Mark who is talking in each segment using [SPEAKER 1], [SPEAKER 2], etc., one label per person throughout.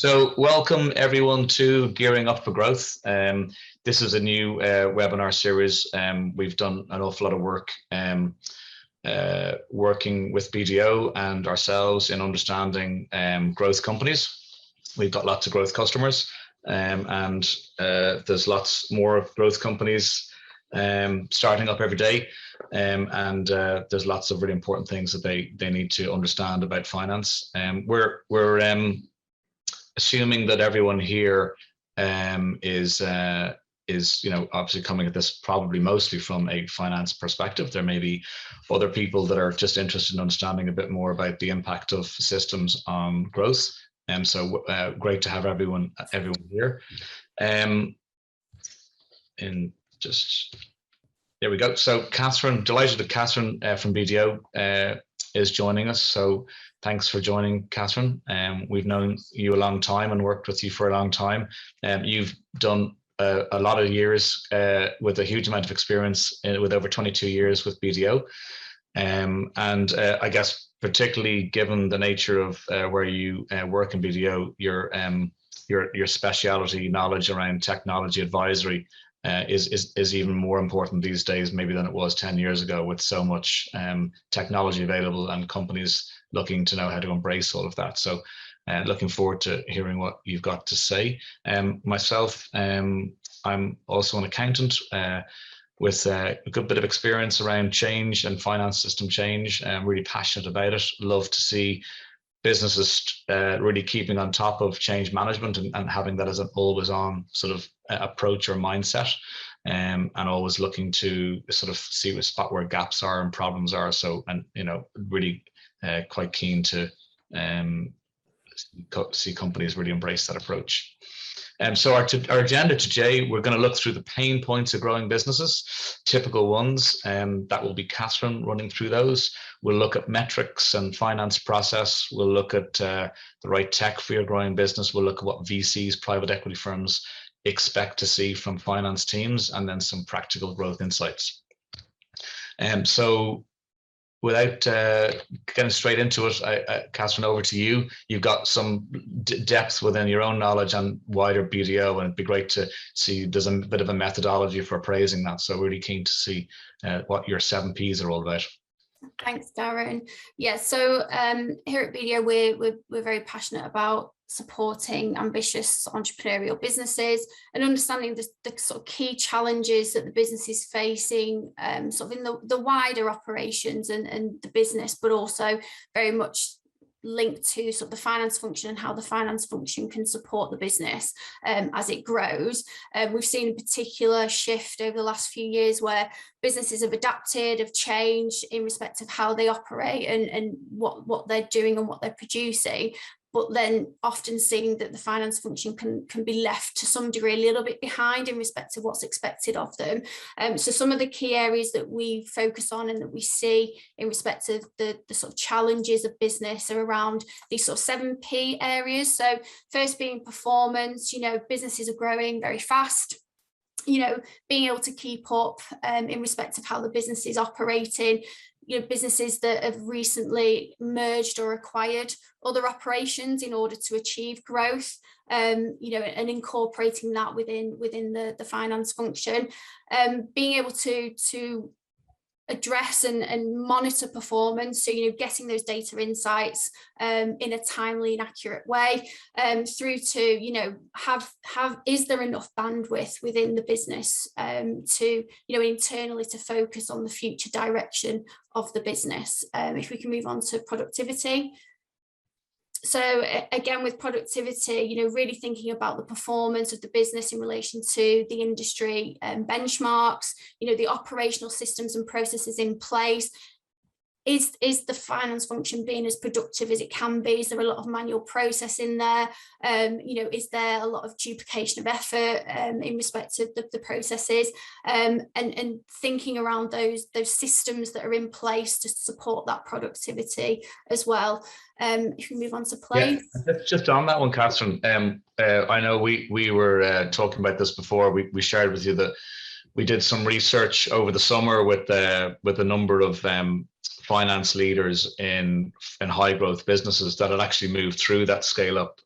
[SPEAKER 1] So welcome everyone to Gearing Up for Growth. This is a new webinar series. We've done an awful lot of work working with BDO and ourselves in understanding growth companies. We've got lots of growth customers and there's lots more growth companies starting up every day. And there's lots of really important things that they need to understand about finance. We're assuming that everyone here is obviously coming at this probably mostly from a finance perspective. There may be other people that are just interested in understanding a bit more about the impact of systems on growth. So great to have everyone here. And just there we go. So Katherine, delighted that Katherine from BDO is joining us. So thanks for joining, Katherine. We've known you a long time and worked with you for a long time. You've done a lot of years with a huge amount of experience with over 22 years with BDO. And I guess particularly given the nature of where you work in BDO, your speciality knowledge around technology advisory is even more important these days maybe than it was 10 years ago, with so much technology available and companies looking to know how to embrace all of that. So looking forward to hearing what you've got to say. Myself, I'm also an accountant with a good bit of experience around change and finance system change. I'm really passionate about it. Love to see businesses really keeping on top of change management and having that as an always on sort of approach or mindset, and always looking to sort of spot where gaps are and problems are. So, and really quite keen to see companies really embrace that approach. So our agenda today, we're going to look through the pain points of growing businesses, typical ones, and that will be Katherine running through those. We'll look at metrics and finance process. We'll look at the right tech for your growing business. We'll look at what VCs, private equity firms, expect to see from finance teams, and then some practical growth insights. So without getting straight into it, Katherine, over to you. You've got some depth within your own knowledge and wider BDO, and it'd be great to see there's a bit of a methodology for appraising that. So really keen to see what your 7 Ps are all about.
[SPEAKER 2] Thanks, Darren. Yeah, so here at BDO, we're very passionate about supporting ambitious entrepreneurial businesses and understanding the sort of key challenges that the business is facing, sort of in the wider operations and the business, but also very much linked to sort of the finance function and how the finance function can support the business as it grows. We've seen a particular shift over the last few years where businesses have adapted, have changed in respect of how they operate and what they're doing and what they're producing, but then often seeing that the finance function can be left to some degree a little bit behind in respect of what's expected of them. So some of the key areas that we focus on and that we see in respect of the sort of challenges of business are around these sort of 7 P areas. So first being performance, businesses are growing very fast. Being able to keep up in respect of how the business is operating. Businesses that have recently merged or acquired other operations in order to achieve growth, and incorporating that within the finance function, being able to address and monitor performance, so getting those data insights in a timely and accurate way, through to is there enough bandwidth within the business to internally to focus on the future direction of the business. If we can move on to productivity. So again, with productivity, really thinking about the performance of the business in relation to the industry benchmarks, the operational systems and processes in place. Is the finance function being as productive as it can be? Is there a lot of manual process in there? Is there a lot of duplication of effort in respect to the processes? And thinking around those systems that are in place to support that productivity as well. If we move on to play.
[SPEAKER 1] Yeah, just on that one, Katherine, I know we were talking about this before. We shared with you that we did some research over the summer with a number of finance leaders in high growth businesses that had actually moved through that scale up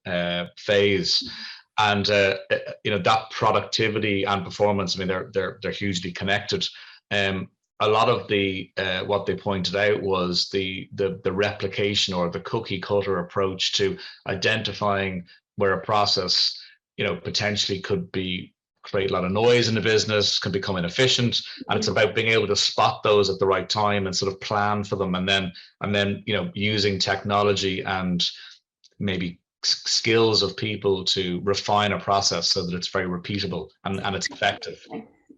[SPEAKER 1] phase. And that productivity and performance, I mean, they're hugely connected. A lot of the what they pointed out was the replication or the cookie cutter approach to identifying where a process, potentially could create a lot of noise in the business, can become inefficient, and it's about being able to spot those at the right time and sort of plan for them, and then using technology and maybe skills of people to refine a process so that it's very repeatable and it's effective.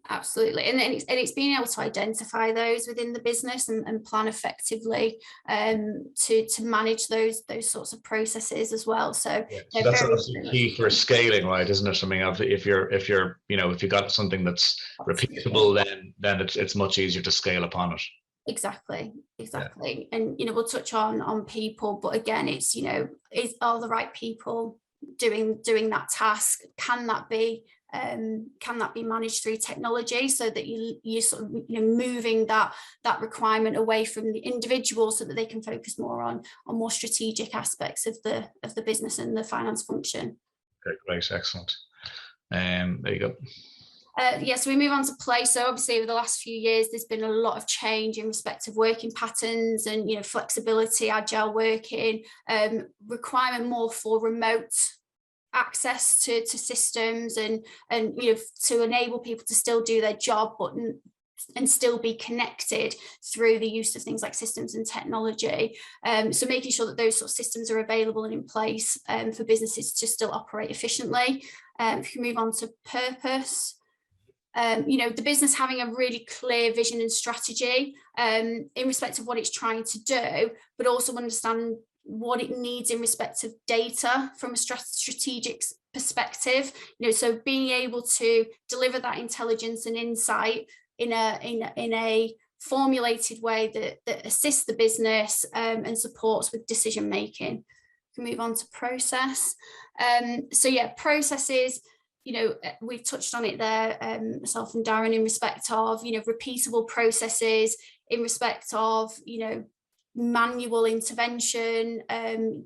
[SPEAKER 2] Absolutely, and it's being able to identify those within the business and plan effectively to manage those sorts of processes as well. So,
[SPEAKER 1] so that's absolutely key for scaling, right? Isn't it? I mean, if you've got something that's repeatable, then it's much easier to scale upon it.
[SPEAKER 2] Exactly. Yeah. And we'll touch on people, but again, it's are the right people doing that task? Can that be managed through technology, so that you sort of moving that requirement away from the individual, so that they can focus more on more strategic aspects of the business and the finance function.
[SPEAKER 1] Okay, great, excellent. There you go.
[SPEAKER 2] So we move on to play. So obviously over the last few years, there's been a lot of change in respect of working patterns and flexibility, agile working, requirement more for remote access to systems and to enable people to still do their job and still be connected through the use of things like systems and technology. So making sure that those sort of systems are available and in place for businesses to still operate efficiently. If you move on to purpose, the business having a really clear vision and strategy in respect of what it's trying to do, but also understand what it needs in respect of data from a strategic perspective. So being able to deliver that intelligence and insight in a formulated way that assists the business and supports with decision making. We can move on to process. Processes. We've touched on it there, myself and Darren, in respect of, repeatable processes, in respect of, manual intervention,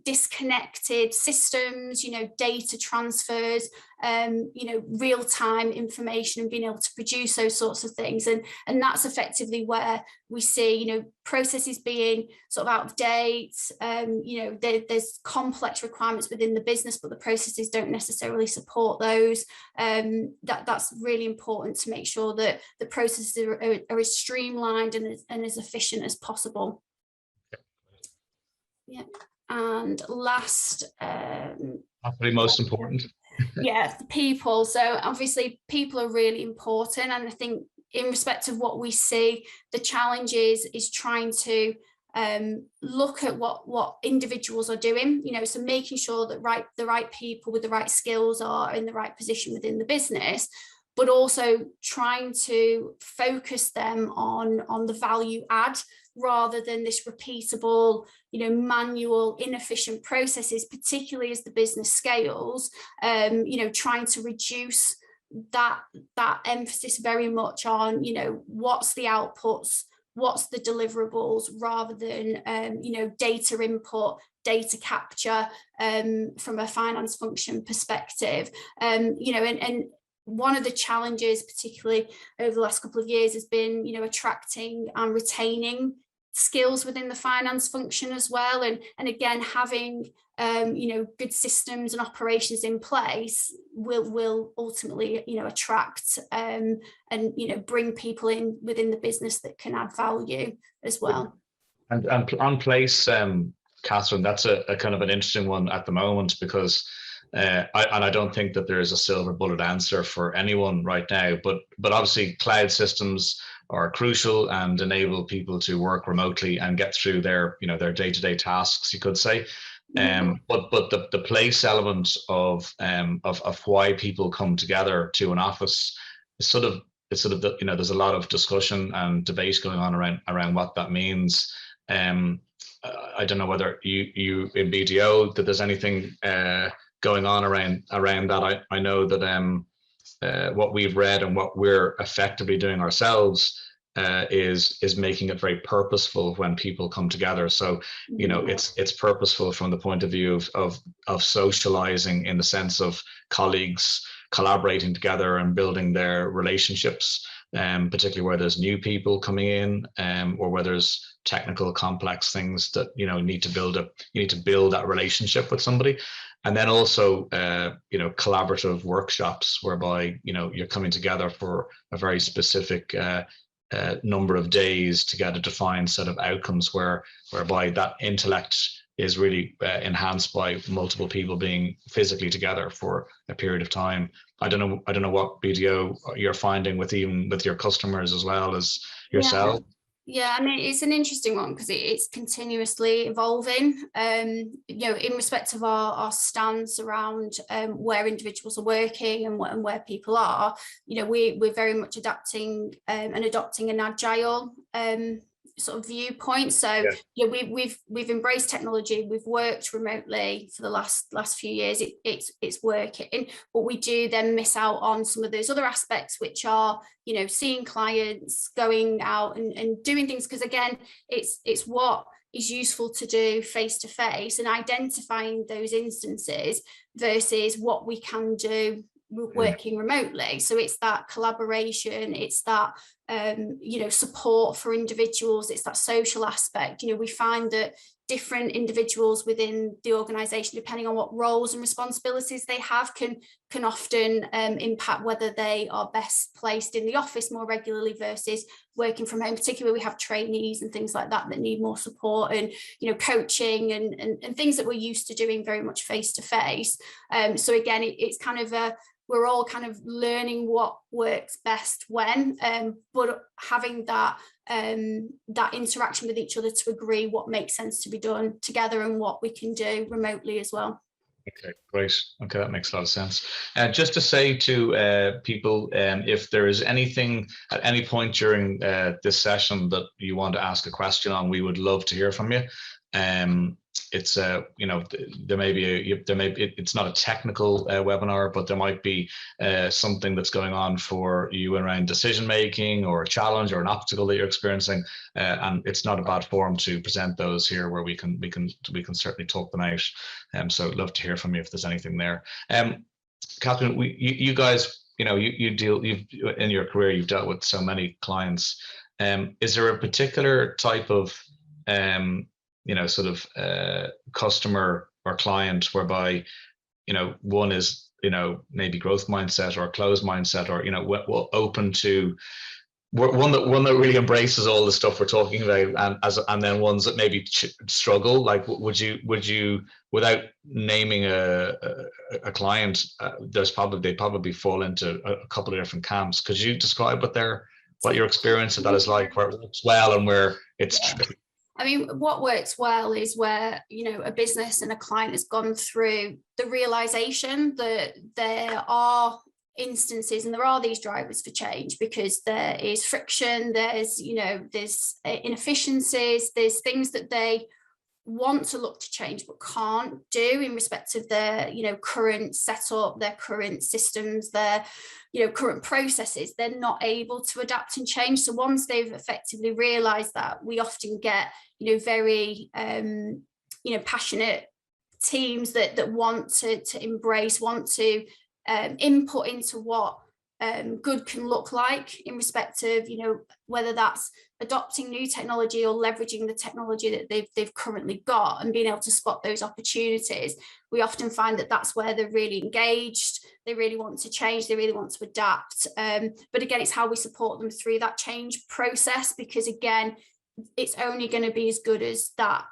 [SPEAKER 2] disconnected systems, data transfers, real-time information, and being able to produce those sorts of things. And that's effectively where we see, processes being sort of out of date. There's complex requirements within the business, but the processes don't necessarily support those. That's really important to make sure that the processes are as streamlined and as efficient as possible. Yeah, and last,
[SPEAKER 1] probably most important.
[SPEAKER 2] Yeah, people. So obviously people are really important, and I think in respect of what we see, the challenge is trying to look at what individuals are doing, so making sure that the right people with the right skills are in the right position within the business, but also trying to focus them on the value add, rather than this repeatable, manual, inefficient processes, particularly as the business scales, trying to reduce that emphasis very much on, what's the outputs, what's the deliverables, rather than, data input, data capture from a finance function perspective. And one of the challenges, particularly over the last couple of years, has been, attracting and retaining skills within the finance function as well. And again, having, good systems and operations in place will ultimately, attract and, bring people in within the business that can add value as well.
[SPEAKER 1] And on place, Katherine, that's a kind of an interesting one at the moment, because I don't think that there is a silver bullet answer for anyone right now, but obviously cloud systems are crucial and enable people to work remotely and get through their day-to-day tasks, you could say. But the place element of why people come together to an office is there's a lot of discussion and debate going on around what that means. I don't know whether you in BDO that there's anything going on around that. I know that what we've read and what we're effectively doing ourselves is making it very purposeful when people come together. So, you know, it's purposeful from the point of view of socializing, in the sense of colleagues collaborating together and building their relationships, particularly where there's new people coming in, or where there's technical complex things that, you know, you need to build that relationship with somebody. And then also, you know, collaborative workshops whereby, you know, you're coming together for a very specific number of days to get a defined set of outcomes, whereby that intellect is really enhanced by multiple people being physically together for a period of time. I don't know what BDO you're finding with your customers as well as yourself.
[SPEAKER 2] Yeah, I mean, it's an interesting one because it's continuously evolving. You know, in respect of our stance around where individuals are working and where people are, you know, we're very much adapting and adopting an agile sort of viewpoint. So yeah, we've embraced technology. We've worked remotely for the last few years. It's working, but we do then miss out on some of those other aspects, which are, you know, seeing clients, going out and doing things, because again, it's what is useful to do face to face, and identifying those instances versus what we can do working remotely. So it's that collaboration, it's that you know, support for individuals, it's that social aspect. You know, we find that different individuals within the organization, depending on what roles and responsibilities they have, can often impact whether they are best placed in the office more regularly versus working from home. Particularly, we have trainees and things like that need more support and, you know, coaching and things that we're used to doing very much face to face. So again, it's kind of we're all kind of learning what works best when, but having that that interaction with each other to agree what makes sense to be done together and what we can do remotely as well.
[SPEAKER 1] Okay, great. Okay, that makes a lot of sense. Just to say to people, if there is anything at any point during this session that you want to ask a question on, we would love to hear from you. It's you know, it's not a technical webinar, but there might be something that's going on for you around decision making, or a challenge or an obstacle that you're experiencing, and it's not a bad forum to present those here, where we can certainly talk them out. So I'd love to hear from you if there's anything there. Katherine, you guys, you know, you've in your career, you've dealt with so many clients. Is there a particular type of you know, sort of customer or client whereby, you know, one is, you know, maybe growth mindset or closed mindset, or, you know, open to one that really embraces all the stuff we're talking about, and then ones that maybe struggle? Like, would you without naming a client, they probably fall into a couple of different camps. Could you describe what your experience of that is like, where it works well and where it's tricky?
[SPEAKER 2] I mean, what works well is where, you know, a business and a client has gone through the realization that there are instances and there are these drivers for change, because there is friction, there's, you know, there's inefficiencies, there's things that they want to look to change but can't do in respect of their, you know, current setup, their current systems, their, you know, current processes. They're not able to adapt and change. So once they've effectively realized that, we often get, you know, very you know, passionate teams that want to embrace, want to input into what good can look like in respect of, you know, whether that's adopting new technology or leveraging the technology that they've currently got and being able to spot those opportunities. We often find that that's where they're really engaged, they really want to change, they really want to adapt. But again, it's how we support them through that change process, because again, it's only going to be as good as that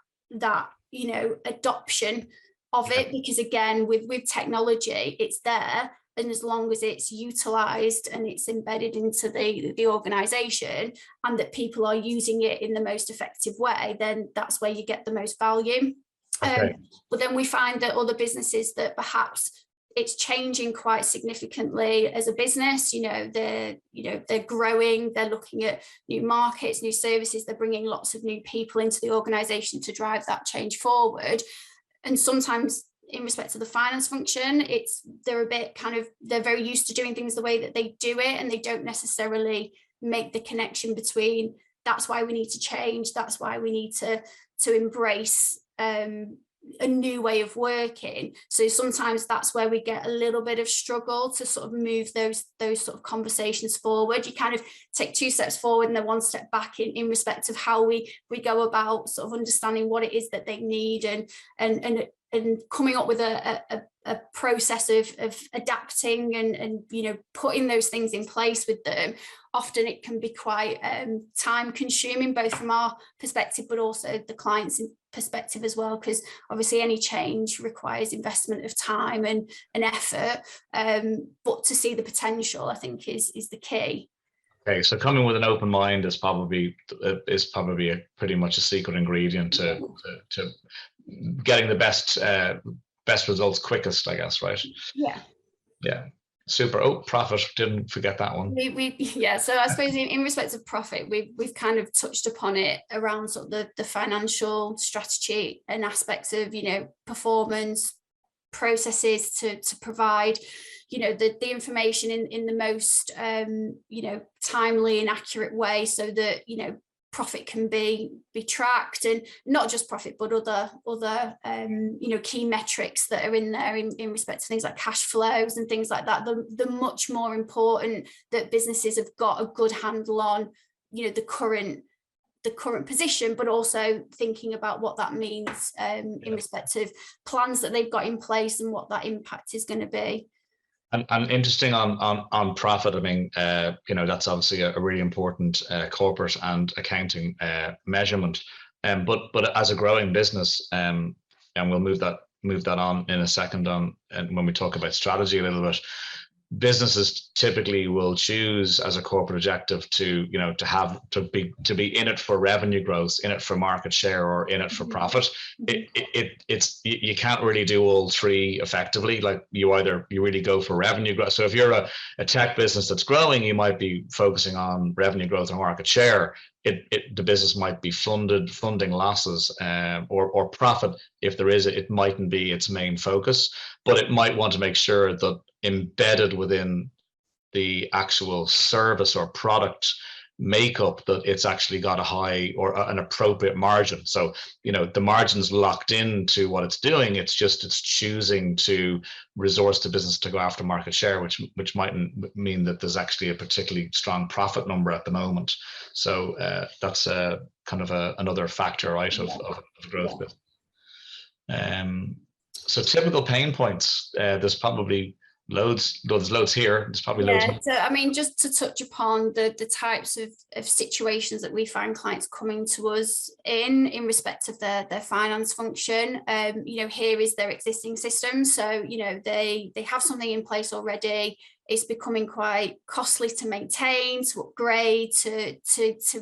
[SPEAKER 2] you know, adoption of it, because again, with technology, it's there. And as long as it's utilized and it's embedded into the organization, and that people are using it in the most effective way, then that's where you get the most value. Okay. But then we find that other businesses that perhaps it's changing quite significantly as a business, you know, they're growing, they're looking at new markets, new services, they're bringing lots of new people into the organization to drive that change forward. And sometimes in respect to the finance function, they're very used to doing things the way that they do it, and they don't necessarily make the connection between that's why we need to change, that's why we need to embrace a new way of working. So sometimes that's where we get a little bit of struggle to sort of move those sort of conversations forward. You kind of take 2 steps forward and then 1 step back in respect of how we go about sort of understanding what it is that they need and coming up with a process of adapting and you know, putting those things in place with them. Often it can be quite time consuming, both from our perspective but also the client's perspective as well, because obviously any change requires investment of time and effort, but to see the potential, I think, is the key.
[SPEAKER 1] Okay, so coming with an open mind is probably pretty much a secret ingredient to getting the best results quickest, I guess, right? Yeah. Super. Oh, profit, didn't forget that one.
[SPEAKER 2] Yeah, so I suppose in respect of profit, we've kind of touched upon it around sort of the financial strategy and aspects of, you know, performance processes to provide, you know, the information in the most you know, timely and accurate way, so that, you know, profit can be tracked, and not just profit but other you know, key metrics that are in there in respect to things like cash flows and things like that. The much more important that businesses have got a good handle on, you know, the current position, but also thinking about what that means in respect of plans that they've got in place and what that impact is going to be.
[SPEAKER 1] And interesting on profit. I mean, you know, that's obviously a really important corporate and accounting measurement. But as a growing business, and we'll move that on in a second and when we talk about strategy a little bit. Businesses typically will choose as a corporate objective to, you know, to be in it for revenue growth, in it for market share, or in it for profit. It's you can't really do all three effectively. Like you really go for revenue growth. So if you're a tech business that's growing, you might be focusing on revenue growth or market share. The business might be funding losses or profit. If there is, it mightn't be its main focus, but it might want to make sure that embedded within the actual service or product makeup that it's actually got a high or an appropriate margin. So, you know, the margin's locked into what it's doing. It's choosing to resource the business to go after market share, which mightn't mean that there's actually a particularly strong profit number at the moment. So that's kind of another factor, right, of growth. So typical pain points, there's probably loads here. There's probably loads.
[SPEAKER 2] So I mean, just to touch upon the types of situations that we find clients coming to us in respect of their finance function. You know, here is their existing system. So, you know, they have something in place already. It's becoming quite costly to maintain, to upgrade, to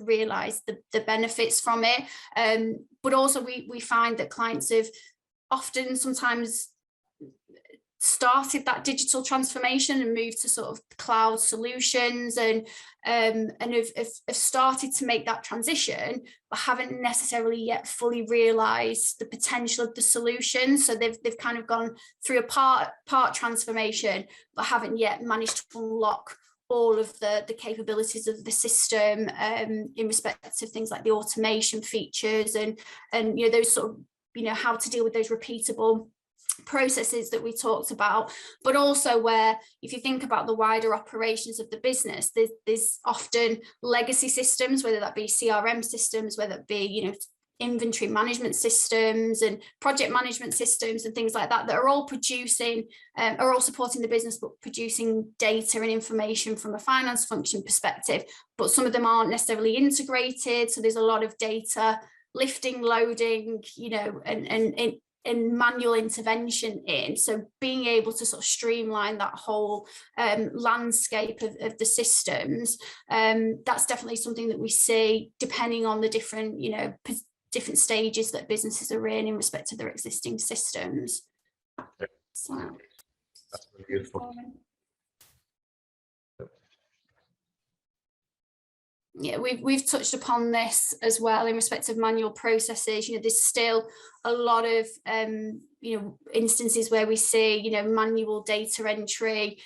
[SPEAKER 2] realise the benefits from it. But also we find that clients have often sometimes started that digital transformation and moved to sort of cloud solutions and have started to make that transition, but haven't necessarily yet fully realized the potential of the solution. So they've kind of gone through a part transformation, but haven't yet managed to unlock all of the capabilities of the system in respect of things like the automation features and you know, those sort of, you know, how to deal with those repeatable processes that we talked about. But also where, if you think about the wider operations of the business, there's often legacy systems, whether that be CRM systems, whether it be, you know, inventory management systems and project management systems and things like that are all supporting the business, but producing data and information from a finance function perspective. But some of them aren't necessarily integrated, so there's a lot of data lifting, loading, you know, and manual intervention in. So being able to sort of streamline that whole landscape of the systems, that's definitely something that we see depending on the different, you know, different stages that businesses are in respect to their existing systems. So
[SPEAKER 1] that's really useful.
[SPEAKER 2] Yeah, we've touched upon this as well in respect of manual processes. There's still a lot of instances where we see manual data entry,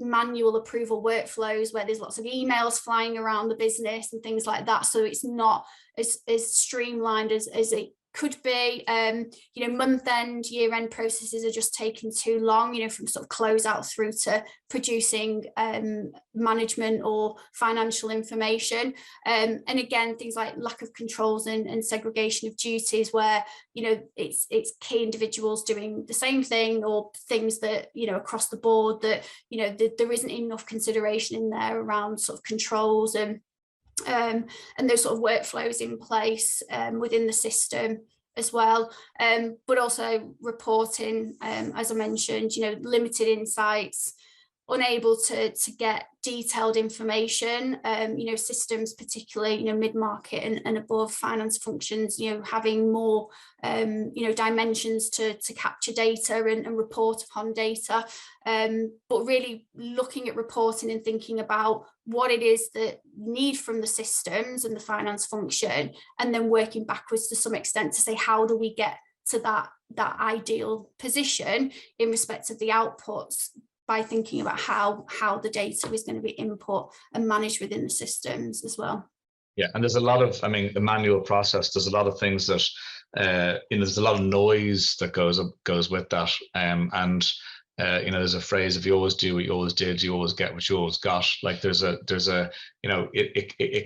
[SPEAKER 2] manual approval workflows where there's lots of emails flying around the business and things like that. So it's not as streamlined as it could be. Month-end, year-end processes are just taking too long, from sort of close out through to producing management or financial information. And again, things like lack of controls and segregation of duties where, it's key individuals doing the same thing, or things that, across the board that, there isn't enough consideration in there around sort of controls and those sort of workflows in place within the system as well, but also reporting, as I mentioned, limited insights, unable to get detailed information, systems, particularly, mid-market and above finance functions, having more, dimensions to capture data and report upon data, but really looking at reporting and thinking about what it is that you need from the systems and the finance function, and then working backwards to some extent to say, how do we get to that ideal position in respect of the outputs, by thinking about how the data is going to be input and managed within the systems as well.
[SPEAKER 1] Yeah, and there's a lot of, the manual process, there's a lot of things that, there's a lot of noise that goes with that. There's a phrase, if you always do what you always did, you always get what you always got. Like it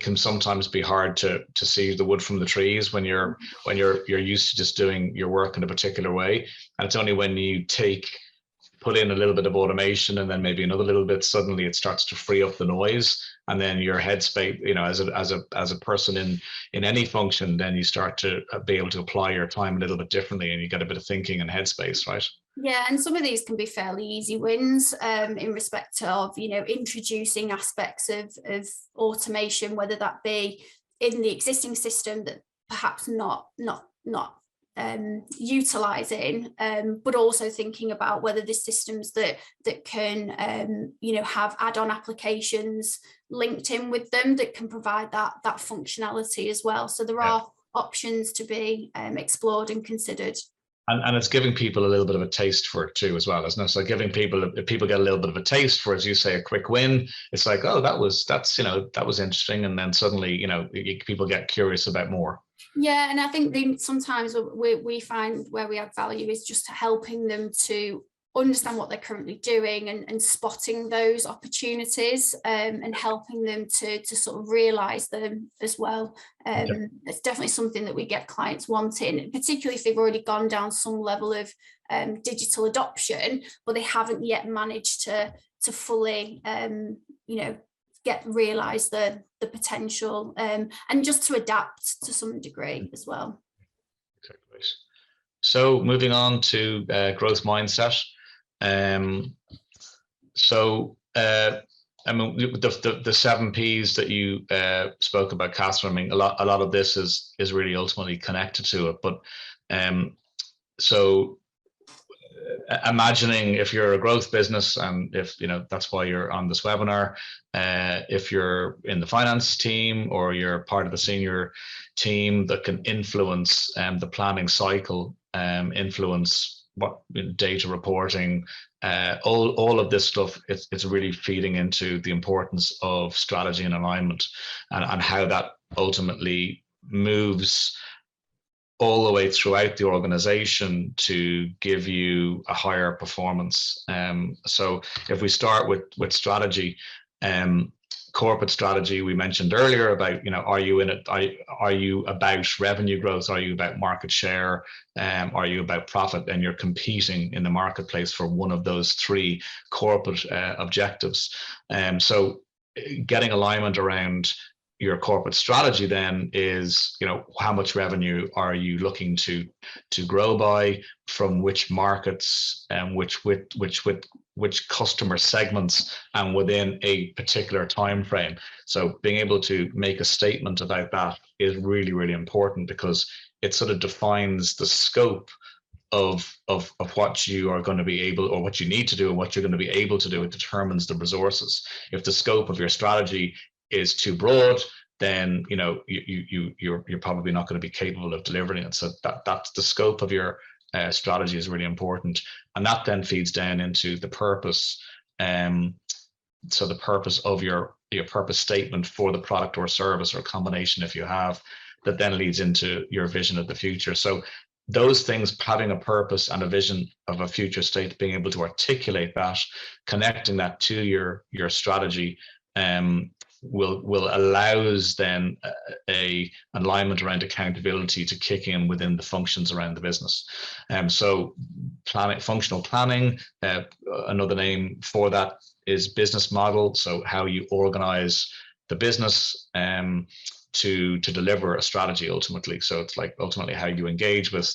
[SPEAKER 1] can sometimes be hard to see the wood from the trees when you're used to just doing your work in a particular way. And it's only when you put in a little bit of automation and then maybe another little bit, suddenly it starts to free up the noise, and then your headspace, as a person in any function, then you start to be able to apply your time a little bit differently, and you get a bit of thinking and headspace, right?
[SPEAKER 2] Yeah, and some of these can be fairly easy wins in respect of introducing aspects of automation, whether that be in the existing system that perhaps not utilizing, but also thinking about whether the systems that can have add-on applications linked in with them that can provide that functionality as well. So there are options to be explored and considered.
[SPEAKER 1] And it's giving people a little bit of a taste for it too, as well, isn't it? So giving people, if people get a little bit of a taste for, as you say, a quick win, it's like, oh, that was interesting, and then suddenly, people get curious about more.
[SPEAKER 2] Yeah, and I think sometimes we find where we add value is just helping them to understand what they're currently doing and spotting those opportunities, and helping them to sort of realise them as well. It's definitely something that we get clients wanting, particularly if they've already gone down some level of digital adoption, but they haven't yet managed to fully realise the potential, and just to adapt to some degree as well.
[SPEAKER 1] Okay, great. So moving on to growth mindset. The 7 Ps that you spoke about, Katherine, a lot of this is really ultimately connected to it. But imagining if you're a growth business, and if that's why you're on this webinar, if you're in the finance team or you're part of the senior team that can influence the planning cycle, influence what data reporting, all of this stuff, it's really feeding into the importance of strategy and alignment, and how that ultimately moves all the way throughout the organization to give you a higher performance. So if we start with strategy, corporate strategy, we mentioned earlier about, are you in it? Are you about revenue growth? Are you about market share? Are you about profit? And you're competing in the marketplace for one of those 3 corporate objectives. So getting alignment around your corporate strategy then is, how much revenue are you looking to grow by, from which markets, and which customer segments, and within a particular time frame. So being able to make a statement about that is really, really important, because it sort of defines the scope of what you are going to be able, or what you need to do, and what you're going to be able to do. It determines the resources. If the scope of your strategy is too broad, then you're probably not going to be capable of delivering it. So that's the scope of your strategy is really important, and that then feeds down into the purpose. So the purpose of your purpose statement for the product or service or combination, if you have, that then leads into your vision of the future. So those things, having a purpose and a vision of a future state, being able to articulate that, connecting that to your strategy, will allows then a alignment around accountability to kick in within the functions around the business. So functional planning, another name for that is business model. So how you organize the business to deliver a strategy ultimately. So it's like ultimately how you engage with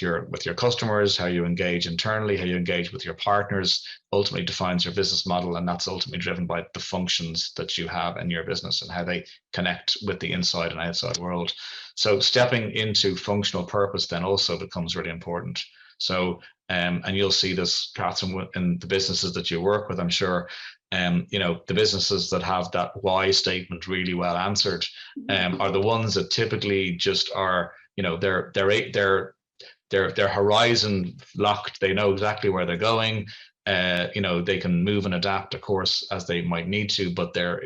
[SPEAKER 1] your customers, how you engage internally, how you engage with your partners, ultimately defines your business model, and that's ultimately driven by the functions that you have in your business and how they connect with the inside and outside world. So stepping into functional purpose then also becomes really important. So and you'll see this, Katherine, in the businesses that you work with, I'm sure. The businesses that have that why statement really well answered are the ones that typically just are, they're horizon locked. They know exactly where they're going. They can move and adapt, of course, as they might need to, but they're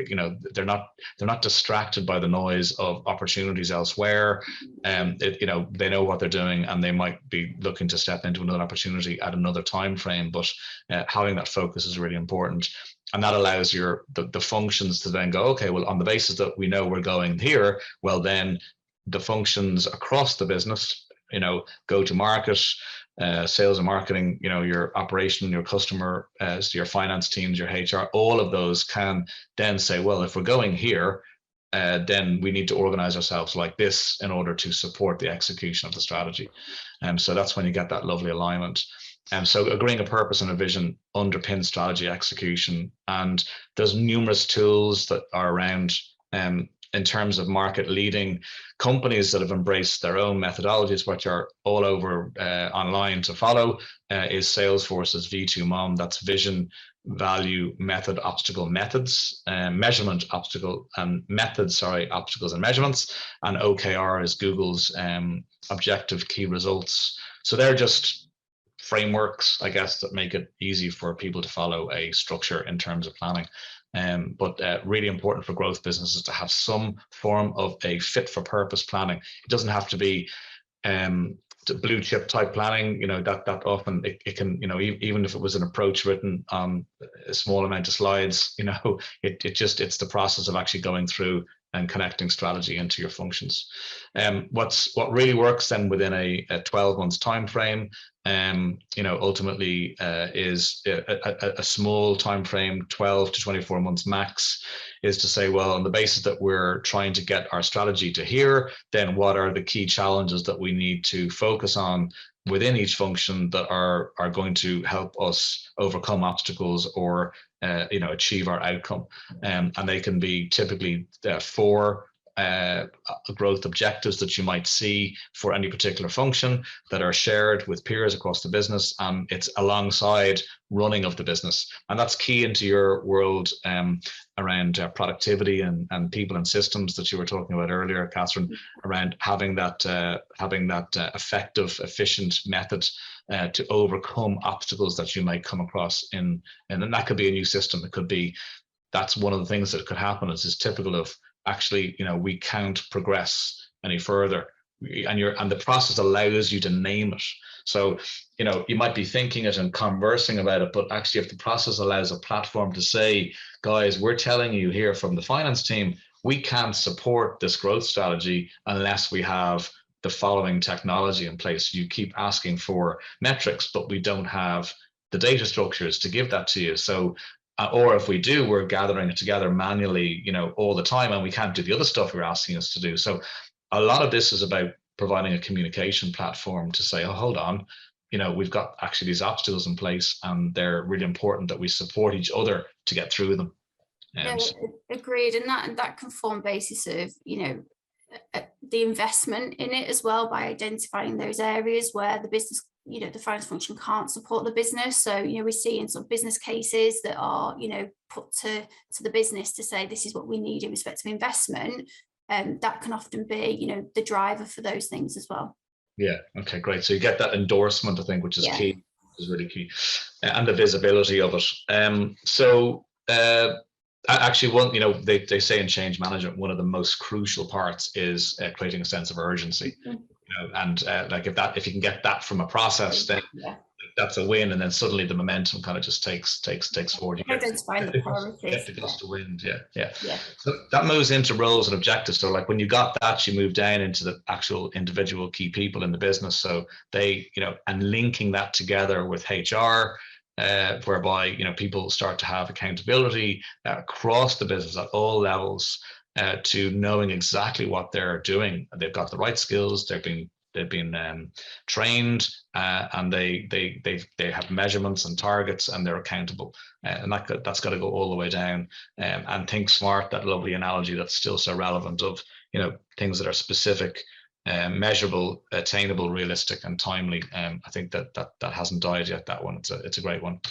[SPEAKER 1] not distracted by the noise of opportunities elsewhere. They know what they're doing, and they might be looking to step into another opportunity at another time frame. But having that focus is really important, and that allows the functions to then go, okay, well, on the basis that we know we're going here, well, then the functions across the business, go to market, sales and marketing, your operation, your customer, your finance teams, your HR, all of those can then say, well, if we're going here, then we need to organize ourselves like this in order to support the execution of the strategy. So that's when you get that lovely alignment. So agreeing a purpose and a vision underpins strategy execution. And there's numerous tools that are around in terms of market leading companies that have embraced their own methodologies, which are all over online to follow, is Salesforce's V2MOM. That's vision, value, method, obstacle, methods, measurement, obstacle, and methods, sorry, obstacles and measurements. And OKR is Google's objective key results. So they're just frameworks, I guess, that make it easy for people to follow a structure in terms of planning. But really important for growth businesses to have some form of a fit for purpose planning. It doesn't have to be blue chip type planning, that often it can, even if it was an approach written on a small amount of slides, it's the process of actually going through and connecting strategy into your functions. What really works then within a 12 months time frame, ultimately is a small time frame, 12 to 24 months max, is to say, well, on the basis that we're trying to get our strategy to here, then what are the key challenges that we need to focus on within each function that are going to help us overcome obstacles or achieve our outcome. And they can be typically 4 growth objectives that you might see for any particular function that are shared with peers across the business. It's alongside running of the business, and that's key into your world around productivity and people and systems that you were talking about earlier, Katherine, around having that effective, efficient method to overcome obstacles that you might come across and that could be a new system. It could be, that's one of the things that could happen is typical of actually, we can't progress any further, and the process allows you to name it. So, you might be thinking it and conversing about it, but actually if the process allows a platform to say, guys, we're telling you here from the finance team, we can't support this growth strategy unless we have the following technology in place. You keep asking for metrics, but we don't have the data structures to give that to you. So, or if we do, we're gathering it together manually, all the time, and we can't do the other stuff you're asking us to do. So a lot of this is about providing a communication platform to say, oh, hold on, we've got actually these obstacles in place, and they're really important that we support each other to get through them.
[SPEAKER 2] Yeah, agreed. And that can form basis of, the investment in it as well, by identifying those areas where the business, the finance function can't support the business. So, we see in some business cases that are, put to the business to say, this is what we need in respect of investment. That can often be, the driver for those things as well.
[SPEAKER 1] Yeah. Okay, great. So you get that endorsement, I think, which is key, is really key, and the visibility of it. Actually, one, they say in change management, one of the most crucial parts is creating a sense of urgency. And like if you can get that from a process, then that's a win, and then suddenly the momentum kind of just takes forward. You
[SPEAKER 2] identifying the priorities.
[SPEAKER 1] Get the gust of wind. Yeah. So that moves into roles and objectives. So like when you got that, you move down into the actual individual key people in the business. So they, and linking that together with HR, whereby people start to have accountability across the business at all levels, to knowing exactly what they're doing. They've got the right skills. They've been trained, and they have measurements and targets, and they're accountable. And that's got to go all the way down. And think smart, that lovely analogy that's still so relevant, of things that are specific, measurable, attainable, realistic, and timely. I think that hasn't died yet. That one, it's a great one.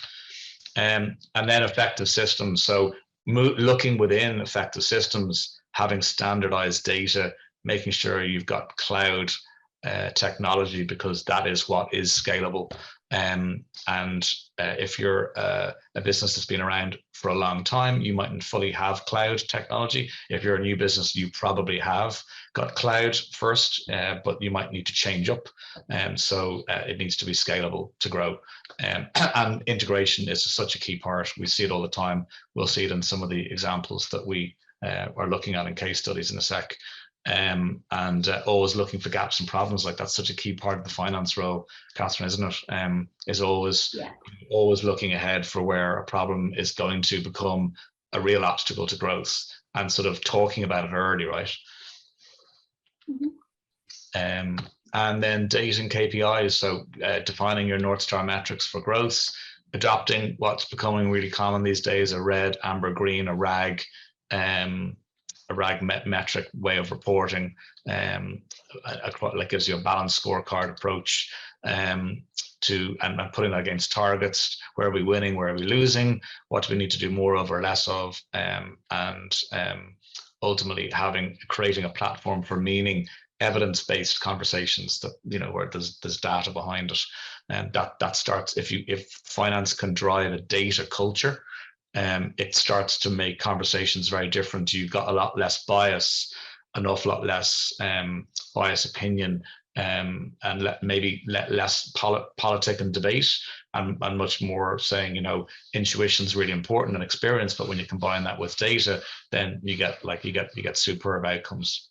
[SPEAKER 1] And then effective systems. So looking within effective systems, having standardized data, making sure you've got cloud technology, because that is what is scalable. And if you're a business that's been around for a long time, you mightn't fully have cloud technology. If you're a new business, you probably have got cloud first, but you might need to change up. So it needs to be scalable to grow. And integration is such a key part. We see it all the time. We'll see it in some of the examples that we are looking at in case studies in a sec. And always looking for gaps and problems. Like, that's such a key part of the finance role, Katherine, isn't it? Is always looking ahead for where a problem is going to become a real obstacle to growth, and sort of talking about it early, right? And then data and KPIs. So defining your North Star metrics for growth, adopting what's becoming really common these days, a red, amber, green, a RAG metric way of reporting, like gives you a balanced scorecard approach, and putting that against targets. Where are we winning? Where are we losing? What do we need to do more of or less of? And ultimately creating a platform for meaning, evidence-based conversations that, where there's data behind it. And that starts, if finance can drive a data culture, it starts to make conversations very different. You've got a lot less bias, an awful lot less bias opinion, and maybe less politic and debate, and much more saying, intuition is really important and experience, but when you combine that with data, then you get superb outcomes.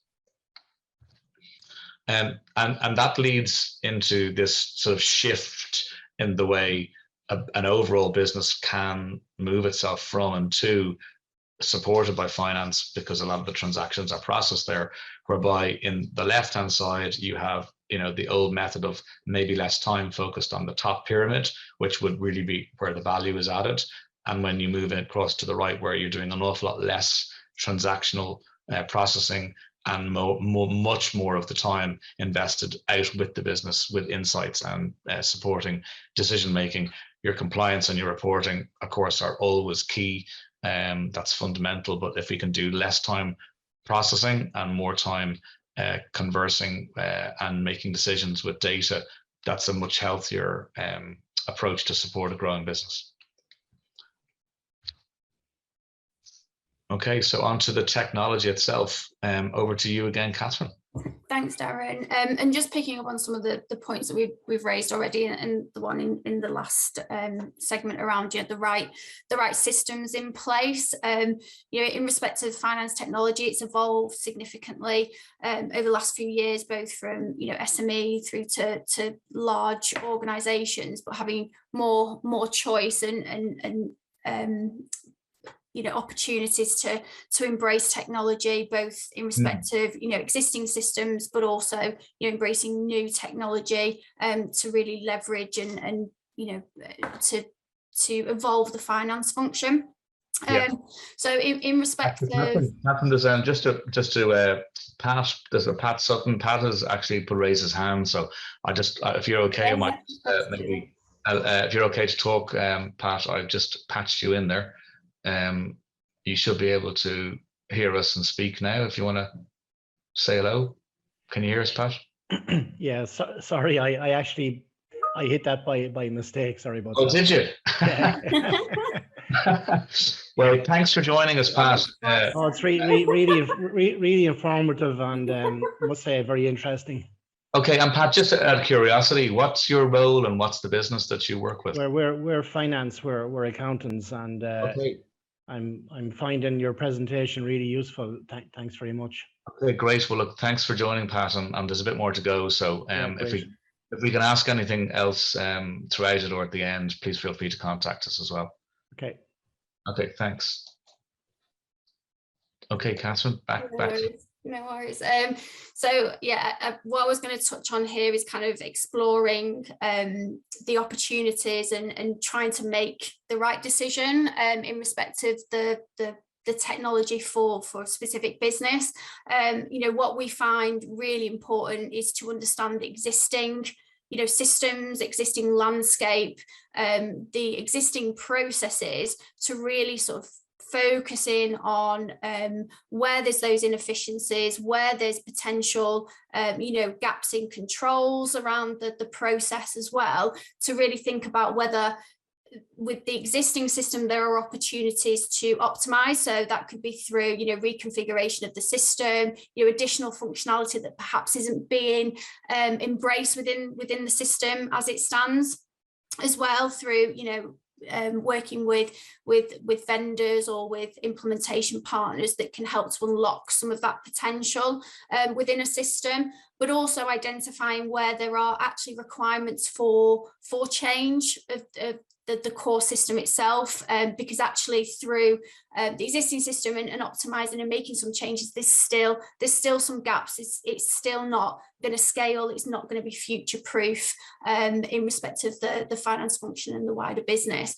[SPEAKER 1] And that leads into this sort of shift in the way an overall business can move itself from and to, supported by finance, because a lot of the transactions are processed there, whereby in the left-hand side, you have, the old method of maybe less time focused on the top pyramid, which would really be where the value is added. And when you move it across to the right, where you're doing an awful lot less transactional processing, and much more of the time invested out with the business, with insights and supporting decision making. Your compliance and your reporting, of course, are always key. That's fundamental. But if we can do less time processing and more time conversing and making decisions with data, that's a much healthier approach to support a growing business. Okay, so on to the technology itself. Over to you again, Katherine.
[SPEAKER 2] Thanks, Darren. And just picking up on some of the points that we've raised already, and the one in the last segment around the right systems in place. In respect of finance technology, it's evolved significantly over the last few years, both from SME through to large organisations, but having more choice and opportunities to embrace technology, both in respect of existing systems, but also embracing new technology to really leverage and to evolve the finance function. So in respect of
[SPEAKER 1] Catherine, there's just to Pat, there's a Pat Sutton. Pat has actually raised his hand, so if you're okay, maybe if you're okay to talk, Pat, I've just patched you in there. You should be able to hear us and speak now. If you want to say hello, can you hear us, Pat?
[SPEAKER 3] Yeah, sorry, I actually hit that by mistake. Sorry about that.
[SPEAKER 1] Oh, did you? Well, thanks for joining us, Pat.
[SPEAKER 3] It's really informative and I must say very interesting.
[SPEAKER 1] Okay, and Pat, just out of curiosity, what's your role and what's the business that you work with?
[SPEAKER 3] We're finance, we're accountants, and
[SPEAKER 1] okay.
[SPEAKER 3] I'm finding your presentation really useful. Thanks very much.
[SPEAKER 1] Okay, great. Well, look, thanks for joining, Pat, and there's a bit more to go. So if we can ask anything else throughout it or at the end, please feel free to contact us as well.
[SPEAKER 3] Okay.
[SPEAKER 1] Okay, thanks. Okay, Katherine, back to you.
[SPEAKER 2] No worries. So yeah, what I was going to touch on here is kind of exploring the opportunities and trying to make the right decision in respect of the technology for a specific business. What we find really important is to understand the existing systems, existing landscape, the existing processes, to really sort of focus in on where there's those inefficiencies, where there's potential gaps in controls around the process as well, to really think about whether with the existing system there are opportunities to optimize. So that could be through reconfiguration of the system, additional functionality that perhaps isn't being embraced within the system as it stands, as well through working with vendors or with implementation partners that can help to unlock some of that potential within a system, but also identifying where there are actually requirements for change of the core system itself, because actually through the existing system and optimizing and making some changes, there's still some gaps. It's still not going to scale. It's not going to be future proof in respect of the finance function and the wider business.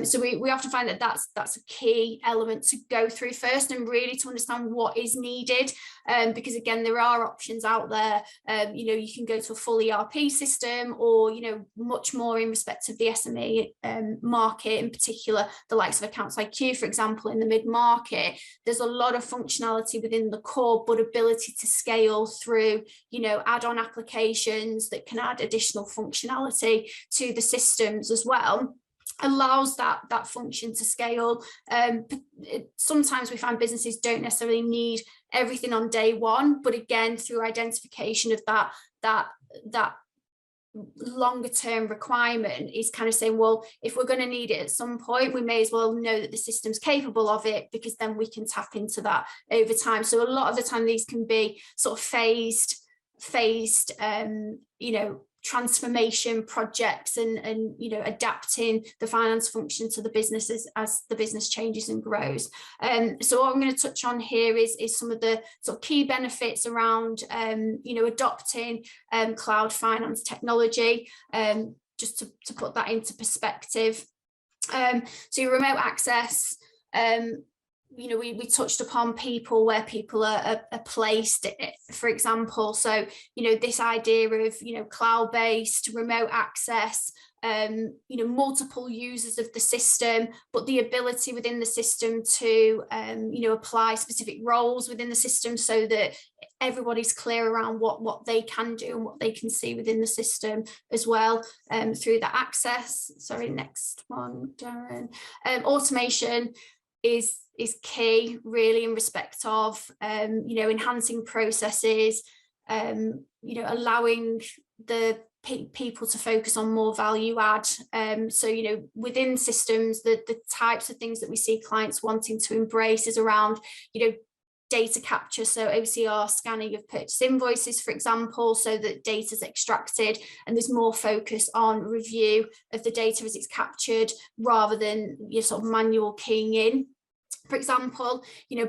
[SPEAKER 2] So we often find that that's a key element to go through first, and really to understand what is needed, because again, there are options out there. You can go to a full ERP system, or much more in respect of the SME market, in particular the likes of AccountsIQ, for example, in the mid-market. There's a lot of functionality within the core, but ability to scale through add-on applications that can add additional functionality to the systems as well, allows that function to scale. Sometimes we find businesses don't necessarily need everything on day one, but again, through identification of that longer term requirement, is kind of saying, well, if we're going to need it at some point, we may as well know that the system's capable of it, because then we can tap into that over time. So a lot of the time these can be sort of phased transformation projects, and adapting the finance function to the businesses as the business changes and grows. So what I'm going to touch on here is some of the sort of key benefits around adopting cloud finance technology, just to put that into perspective. So your remote access, we touched upon people, where people are placed, for example. So this idea of cloud-based remote access, multiple users of the system, but the ability within the system to apply specific roles within the system, so that everybody's clear around what they can do and what they can see within the system as well, through the access. Sorry, next one, Darren. Automation is key, really, in respect of enhancing processes, allowing the people to focus on more value add. So within systems, the types of things that we see clients wanting to embrace is around data capture, so OCR scanning of purchase invoices, for example, so that data is extracted and there's more focus on review of the data as it's captured, rather than your sort of manual keying in. For example,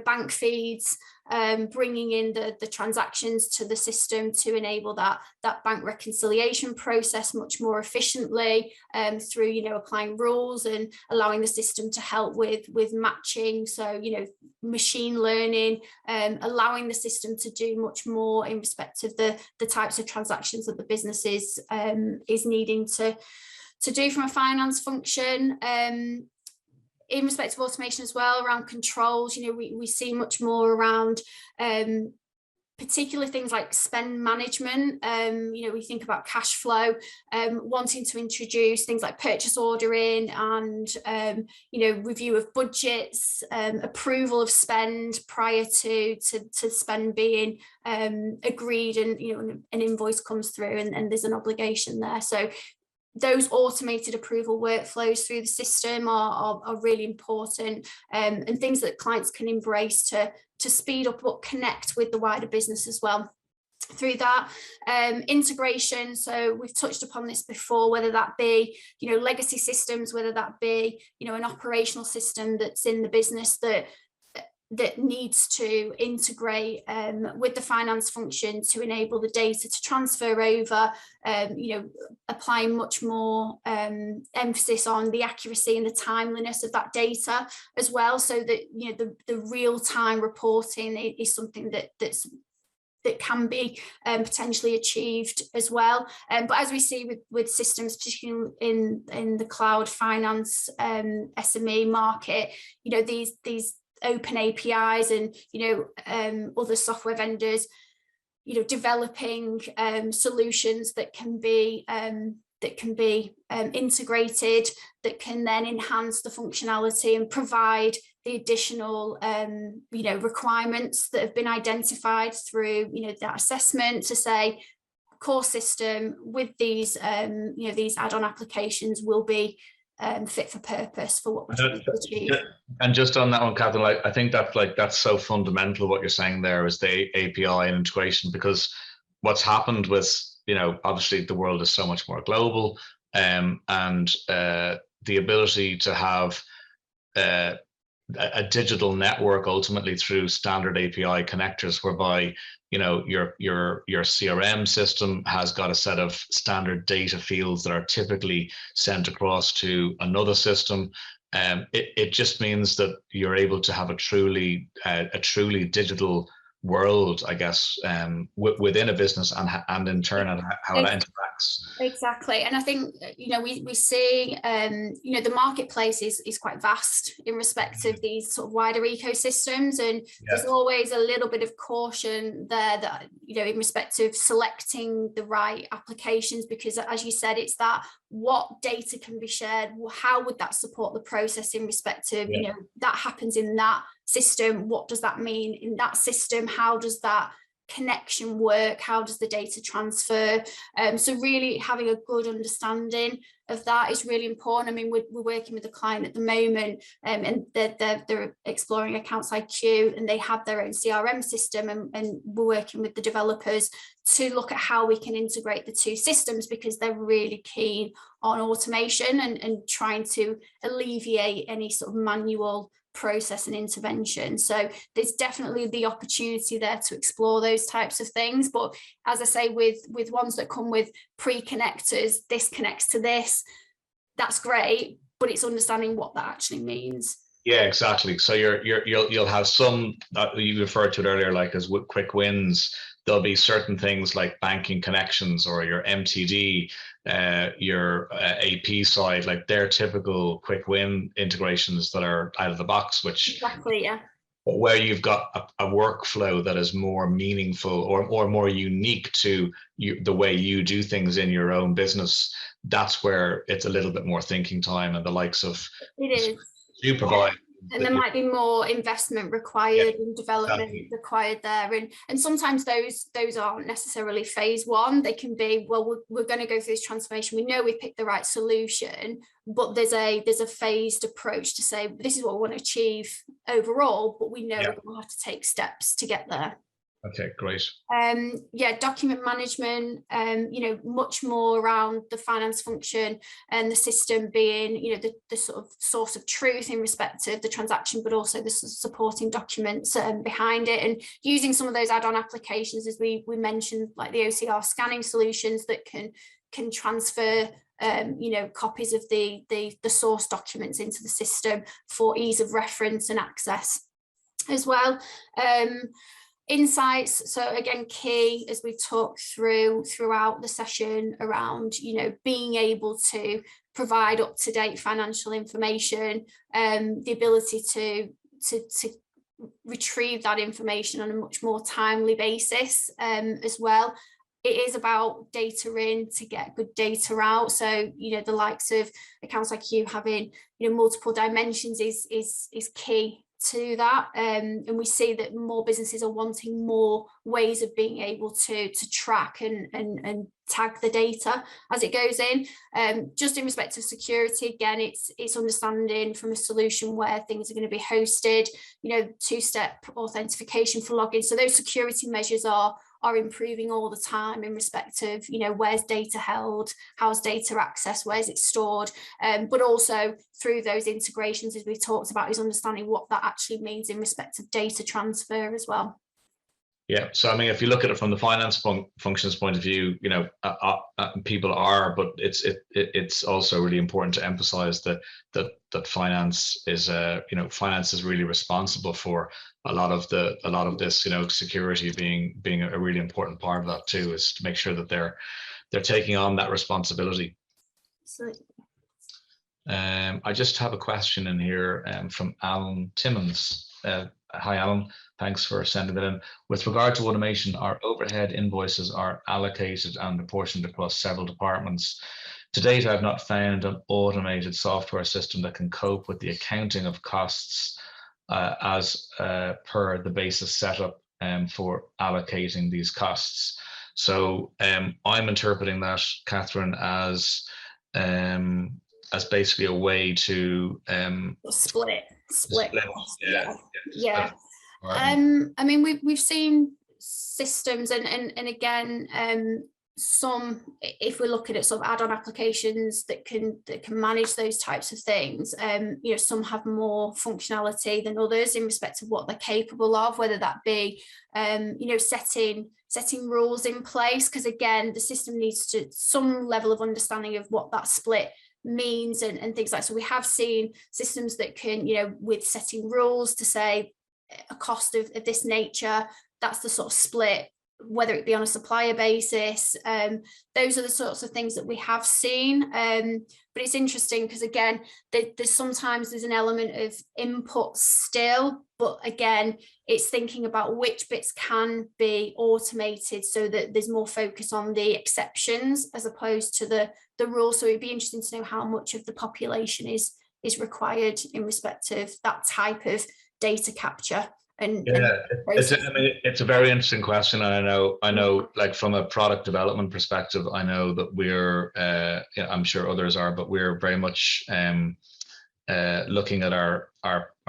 [SPEAKER 2] bank feeds, bringing in the transactions to the system to enable that bank reconciliation process much more efficiently, through applying rules and allowing the system to help with matching. So machine learning, allowing the system to do much more in respect of the types of transactions that the business is needing to do from a finance function. In respect of automation as well, around controls, we see much more around particular things like spend management. We think about cash flow, wanting to introduce things like purchase ordering and, review of budgets, approval of spend prior to spend being agreed, and, an invoice comes through and there's an obligation there. So those automated approval workflows through the system are really important, and things that clients can embrace to speed up but connect with the wider business as well. Through that integration, so we've touched upon this before, whether that be legacy systems, whether that be an operational system that's in the business that needs to integrate with the finance function to enable the data to transfer over, applying much more emphasis on the accuracy and the timeliness of that data as well, so that the real-time reporting is something that can be potentially achieved as well. But as we see with systems, particularly in the cloud finance SME market, these open APIs and other software vendors developing solutions that can be integrated, that can then enhance the functionality and provide the additional requirements that have been identified through that assessment, to say core system with these these add-on applications will be fit for purpose for what we're trying to achieve.
[SPEAKER 1] And just on that one, Katherine, I think that's so fundamental. What you're saying there is the API and integration, because what's happened with obviously the world is so much more global, and the ability to have a digital network ultimately through standard API connectors, whereby your CRM system has got a set of standard data fields that are typically sent across to another system. It just means that you're able to have a truly digital world, I guess, within a business, and in turn how it interacts.
[SPEAKER 2] Exactly. And I think we see the marketplace is quite vast in respect of these sort of wider ecosystems, and there's always a little bit of caution there that in respect of selecting the right applications, because as you said, it's that what data can be shared, how would that support the process in respect of that happens in that system, what does that mean in that system, how does that connection work, how does the data transfer, so really having a good understanding of that is really important. I mean, we're working with a client at the moment, and they're exploring AccountsIQ, and they have their own CRM system, and we're working with the developers to look at how we can integrate the two systems, because they're really keen on automation and trying to alleviate any sort of manual process and intervention. So there's definitely the opportunity there to explore those types of things. But as I say, with ones that come with pre-connectors, this connects to this, that's great, but it's understanding what that actually means.
[SPEAKER 1] Yeah, exactly. So you'll have some that you referred to it earlier, like as quick wins. There'll be certain things like banking connections or your MTD, your AP side, like they're typical quick win integrations that are out of the box, which
[SPEAKER 2] exactly, yeah.
[SPEAKER 1] But where you've got a workflow that is more meaningful or more unique to the way you do things in your own business, that's where it's a little bit more thinking time, and the likes of you provide.
[SPEAKER 2] And there might be more investment required and development required there, and sometimes those aren't necessarily phase one. They can be, well, we're going to go through this transformation, we know we've picked the right solution, but there's a phased approach to say this is what we want to achieve overall, but we know we're going to have to take steps to get there.
[SPEAKER 1] Okay, great.
[SPEAKER 2] Yeah, document management, much more around the finance function and the system being, the sort of source of truth in respect of the transaction, but also the supporting documents behind it, and using some of those add-on applications, as we mentioned, like the OCR scanning solutions that can transfer copies of the source documents into the system for ease of reference and access as well. Insights, so again, key, as we've talked throughout the session, around being able to provide up-to-date financial information, the ability to retrieve that information on a much more timely basis as well. It is about data in to get good data out. So the likes of AccountsIQ having multiple dimensions is key to that, and we see that more businesses are wanting more ways of being able to track and tag the data as it goes in. Just in respect of security, again, it's understanding from a solution where things are going to be hosted, two-step authentication for login. So those security measures are improving all the time in respect of, where's data held, how's data accessed, where's it stored, but also through those integrations, as we've talked about, is understanding what that actually means in respect of data transfer as well.
[SPEAKER 1] Yeah, so I mean, if you look at it from the finance functions point of view, people are, but it's also really important to emphasize that finance is finance is really responsible for a lot of this, security being a really important part of that too, is to make sure that they're taking on that responsibility.
[SPEAKER 2] Absolutely.
[SPEAKER 1] I just have a question in here from Alan Timmons. Hi, Alan. Thanks for sending that in. With regard to automation, our overhead invoices are allocated and apportioned across several departments. To date, I have not found an automated software system that can cope with the accounting of costs as per the basis setup for allocating these costs. So I'm interpreting that, Katherine, as basically a way to
[SPEAKER 2] split. Yeah.
[SPEAKER 1] Right.
[SPEAKER 2] I mean, we've seen systems, and again, some, if we're looking at sort of add-on applications that can manage those types of things, some have more functionality than others in respect of what they're capable of, whether that be setting rules in place, because again, the system needs to some level of understanding of what that split means and things like. So we have seen systems that can, with setting rules to say a cost of this nature, that's the sort of split, whether it be on a supplier basis. Those are the sorts of things that we have seen. But it's interesting because again, there's sometimes an element of input still, but again, it's thinking about which bits can be automated so that there's more focus on the exceptions as opposed to the rules. So it'd be interesting to know how much of the population is required in respect of that type of data capture.
[SPEAKER 1] It's a very interesting question, and I know, like from a product development perspective, I know that we're, I'm sure others are, but we're very much looking at our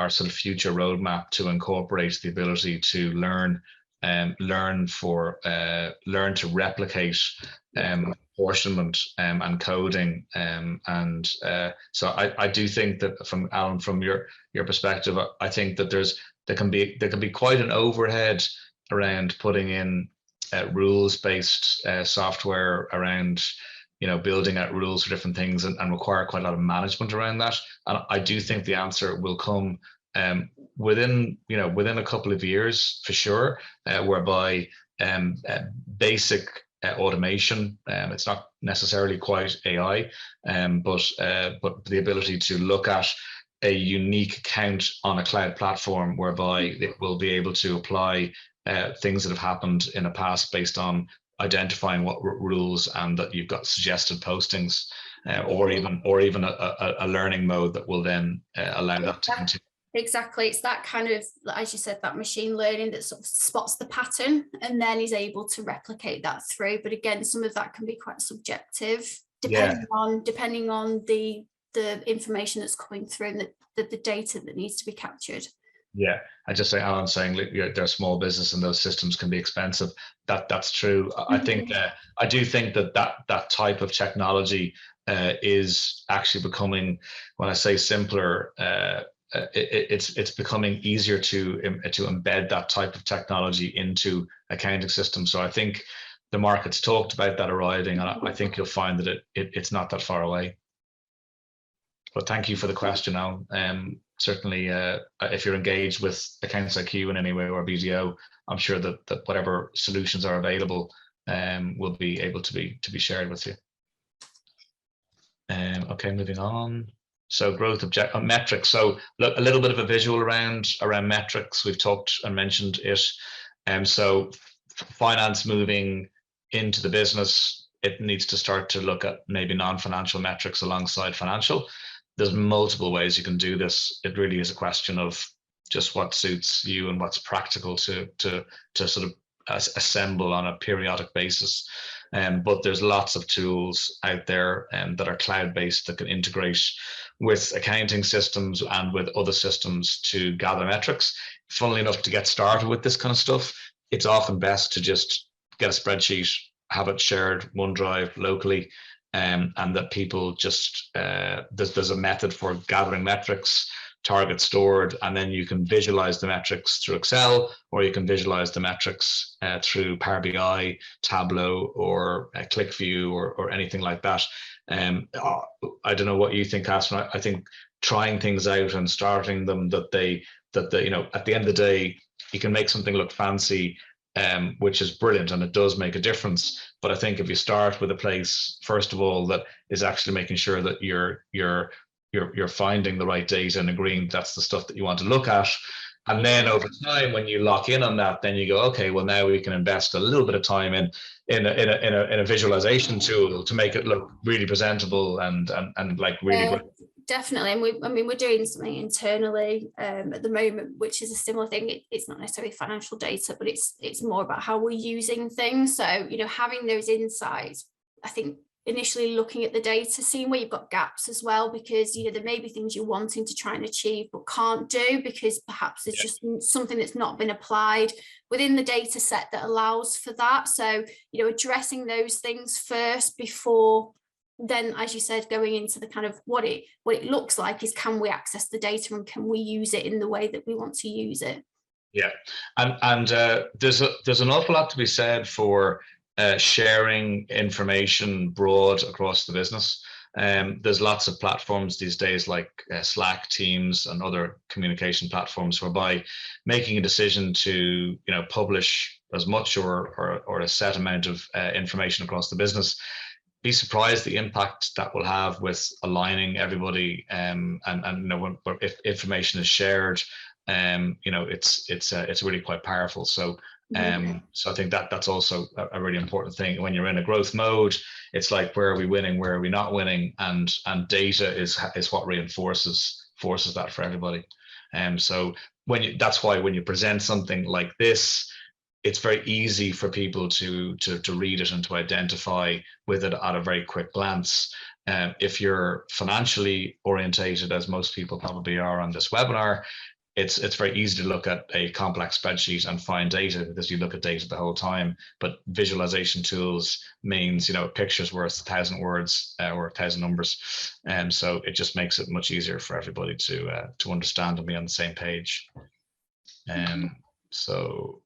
[SPEAKER 1] sort of future roadmap to incorporate the ability to learn to replicate apportionment and coding, so I do think that from Alan, from your perspective, I think that there can be quite an overhead around putting in rules-based software around building out rules for different things, and require quite a lot of management around that. And I do think the answer will come within a couple of years for sure, whereby basic automation, it's not necessarily quite AI, but the ability to look at a unique account on a cloud platform whereby it will be able to apply things that have happened in the past based on identifying what rules, and that you've got suggested postings, or even a learning mode that will then allow that to continue.
[SPEAKER 2] Exactly, it's that kind of, as you said, that machine learning that sort of spots the pattern and then is able to replicate that through. But again, some of that can be quite subjective, depending on the information that's coming through and the data that needs to be captured.
[SPEAKER 1] Yeah, I just say Alan's saying they're a small business and those systems can be expensive. That's true. I think I do think that type of technology is actually becoming, when I say simpler, it's becoming easier to embed that type of technology into accounting systems. So I think the market's talked about that arriving, and I think you'll find that it's not that far away. But thank you for the question, Al. Certainly, if you're engaged with AccountsIQ in any way or BDO, I'm sure that whatever solutions are available will be able to be shared with you. Okay, moving on. So growth metrics. So look, a little bit of a visual around metrics. We've talked and mentioned it. So finance moving into the business, it needs to start to look at maybe non-financial metrics alongside financial. There's multiple ways you can do this. It really is a question of just what suits you and what's practical to sort of assemble on a periodic basis. But there's lots of tools out there that are cloud-based that can integrate with accounting systems and with other systems to gather metrics. Funnily enough, to get started with this kind of stuff, it's often best to just get a spreadsheet, have it shared OneDrive locally, and that people just, there's a method for gathering metrics, targets stored, and then you can visualize the metrics through Excel, or you can visualize the metrics through Power BI, Tableau, or ClickView, or anything like that. I don't know what you think, Catherine. I think trying things out and starting them, that they, you know, at the end of the day, you can make something look fancy, which is brilliant, and it does make a difference. But I think if you start with a place, first of all, that is actually making sure that you're finding the right data and agreeing that's the stuff that you want to look at, and then over time, when you lock in on that, then you go, okay, well, now we can invest a little bit of time in a visualization tool to make it look really presentable and like really great.
[SPEAKER 2] Definitely, and we're doing something internally at the moment, which is a similar thing. It's not necessarily financial data, but it's more about how we're using things. So, you know, having those insights, I think initially looking at the data, seeing where you've got gaps as well, because, you know, there may be things you're wanting to try and achieve but can't do because perhaps there's just something that's not been applied within the data set that allows for that. So, you know, addressing those things first before then, as you said, going into the kind of what it looks like is, can we access the data and can we use it in the way that we want to use it?
[SPEAKER 1] Yeah, and there's an awful lot to be said for sharing information broad across the business. There's lots of platforms these days like Slack, Teams, and other communication platforms, whereby making a decision to, you know, publish as much or a set amount of information across the business, be surprised the impact that will have with aligning everybody, and you know, if information is shared, you know, it's really quite powerful. So so I think that's also a really important thing. When you're in a growth mode, it's like, where are we winning, where are we not winning, and data is what reinforces that for everybody. So that's why when you present something like this, it's very easy for people to read it and to identify with it at a very quick glance. If you're financially orientated, as most people probably are on this webinar, it's very easy to look at a complex spreadsheet and find data, because you look at data the whole time. But visualization tools means, you know, a picture's worth 1,000 words or 1,000 numbers, and so it just makes it much easier for everybody to understand and be on the same page. So,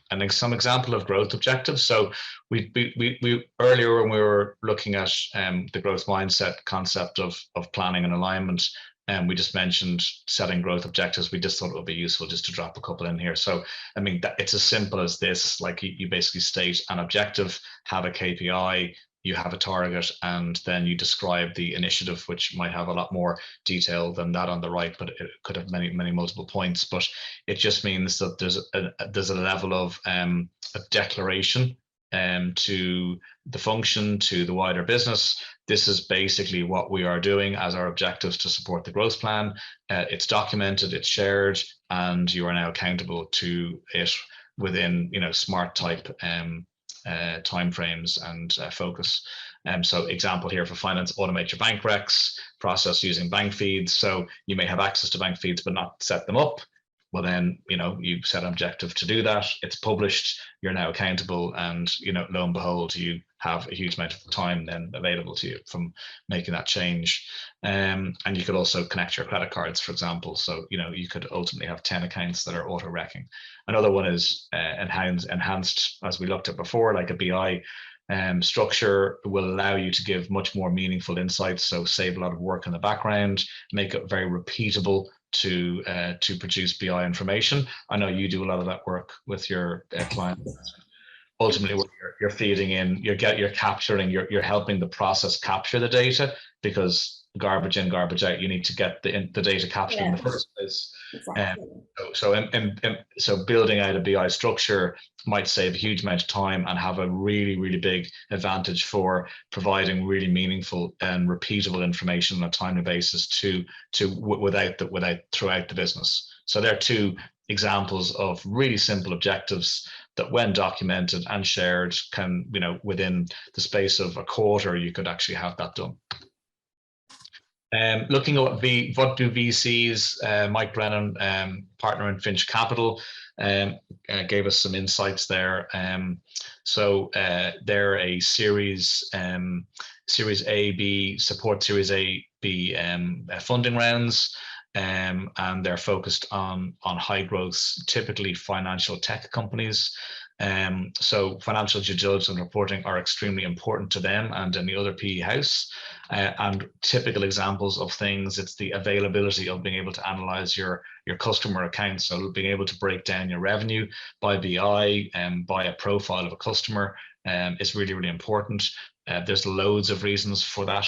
[SPEAKER 1] and some example of growth objectives. So we earlier, when we were looking at the growth mindset concept of planning and alignment, and we just mentioned setting growth objectives. We just thought it would be useful just to drop a couple in here. So, I mean, it's as simple as this. Like, you basically state an objective, have a KPI, you have a target, and then you describe the initiative, which might have a lot more detail than that on the right, but it could have many multiple points. But it just means that there's a level of a declaration to the function, to the wider business. This is basically what we are doing as our objectives to support the growth plan. It's documented, it's shared, and you are now accountable to it within, you know, smart type timeframes and focus. So example here for finance: automate your bank recs, process using bank feeds. So you may have access to bank feeds but not set them up. well then, you set an objective to do that, it's published, you're now accountable, and lo and behold, you have a huge amount of time then available to you from making that change. And you could also connect your credit cards, for example. So you could ultimately have 10 accounts that are auto-recking. Another one is enhanced, as we looked at before, like a BI structure will allow you to give much more meaningful insights, so save a lot of work in the background, make it very repeatable to produce BI information. I know you do a lot of that work with your clients. Ultimately, what you're feeding in, you're capturing, you're helping the process capture the data, because garbage in, garbage out, you need to get the data captured in the first place.
[SPEAKER 2] Exactly.
[SPEAKER 1] So building out a BI structure might save a huge amount of time and have a really, really big advantage for providing really meaningful and repeatable information on a timely basis throughout the business. So there are two examples of really simple objectives that, when documented and shared, can, within the space of a quarter, you could actually have that done. Looking at what do VCs, Mike Brennan, partner in Finch Capital, gave us some insights there. So they're a Series A, B, support Series A, B funding rounds, and they're focused on high growth, typically financial tech companies. So financial due diligence and reporting are extremely important to them and any other PE house. And typical examples of things, it's the availability of being able to analyze your customer accounts. So being able to break down your revenue by BI and by a profile of a customer is really, really important. There's loads of reasons for that.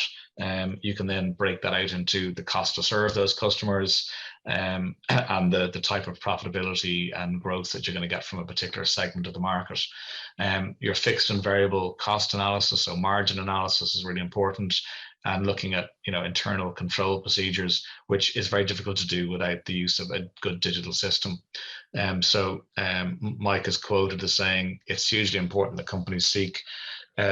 [SPEAKER 1] You can then break that out into the cost to serve those customers, and the type of profitability and growth that you're going to get from a particular segment of the market. Your fixed and variable cost analysis, so margin analysis, is really important, and looking at internal control procedures, which is very difficult to do without the use of a good digital system. So Mike is quoted as saying, it's hugely important that companies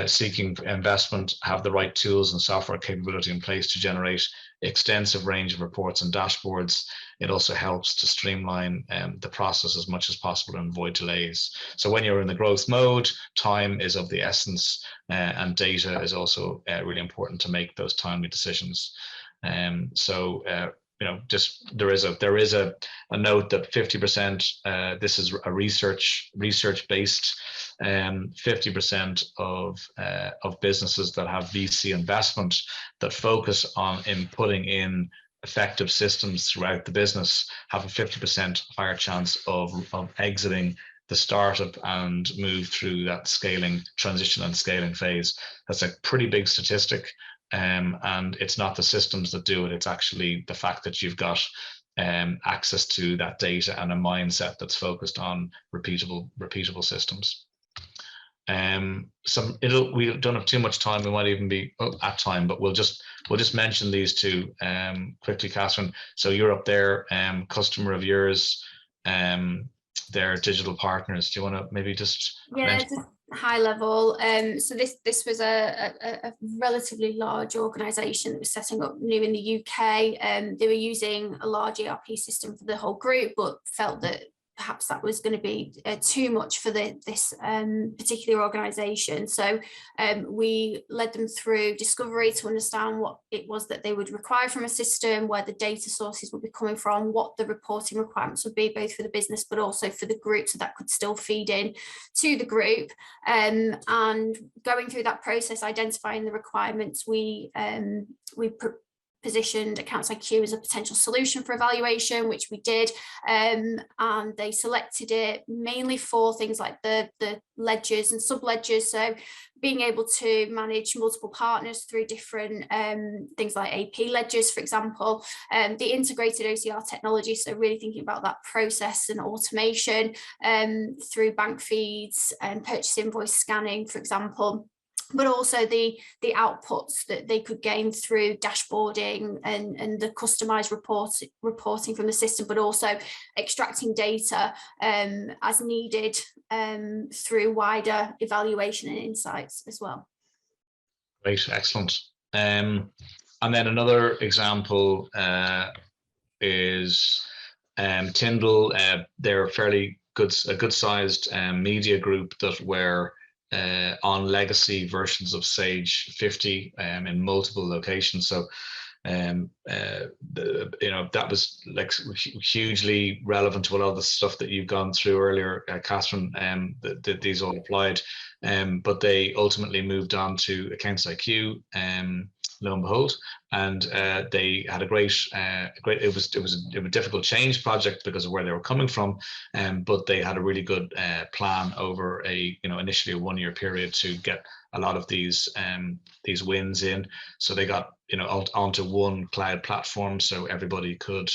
[SPEAKER 1] seeking investment have the right tools and software capability in place to generate extensive range of reports and dashboards. It also helps to streamline the process as much as possible and avoid delays. So when you're in the growth mode, time is of the essence, and data is also really important to make those timely decisions. Just there is a note that 50%, this is a research based, 50% of businesses that have VC investment that focus on putting in effective systems throughout the business have a 50% higher chance of exiting the startup and move through that transition and scaling phase. That's a pretty big statistic. And it's not the systems that do it, it's actually the fact that you've got access to that data and a mindset that's focused on repeatable systems. We don't have too much time, we might even be at time, but we'll just mention these two quickly, Katherine. So you're up there, customer of yours, they're digital partners. Do you want to maybe just mention?
[SPEAKER 2] Just high level. So this was a relatively large organisation that was setting up new in the UK. They were using a large ERP system for the whole group, but felt that perhaps that was going to be too much for this particular organisation. So we led them through discovery to understand what it was that they would require from a system, where the data sources would be coming from, what the reporting requirements would be, both for the business but also for the group, so that could still feed in to the group. And going through that process, identifying the requirements, we positioned AccountsIQ as a potential solution for evaluation, which we did, and they selected it mainly for things like the ledgers and sub-ledgers, so being able to manage multiple partners through different things like AP ledgers, for example, the integrated OCR technology, so really thinking about that process and automation through bank feeds and purchase invoice scanning, for example, but also the outputs that they could gain through dashboarding and the customized reporting from the system, but also extracting data as needed through wider evaluation and insights as well.
[SPEAKER 1] Great, excellent. And then another example is Tyndall, they're a fairly good sized media group that were on legacy versions of Sage 50 in multiple locations. So that was like hugely relevant to a lot of the stuff that you've gone through earlier, Katherine. That these all applied, but they ultimately moved on to AccountsIQ, lo and behold, and they had a great. It was a difficult change project because of where they were coming from, but they had a really good plan over initially a 1 year period to get a lot of these wins in. So they got onto one cloud platform, so everybody could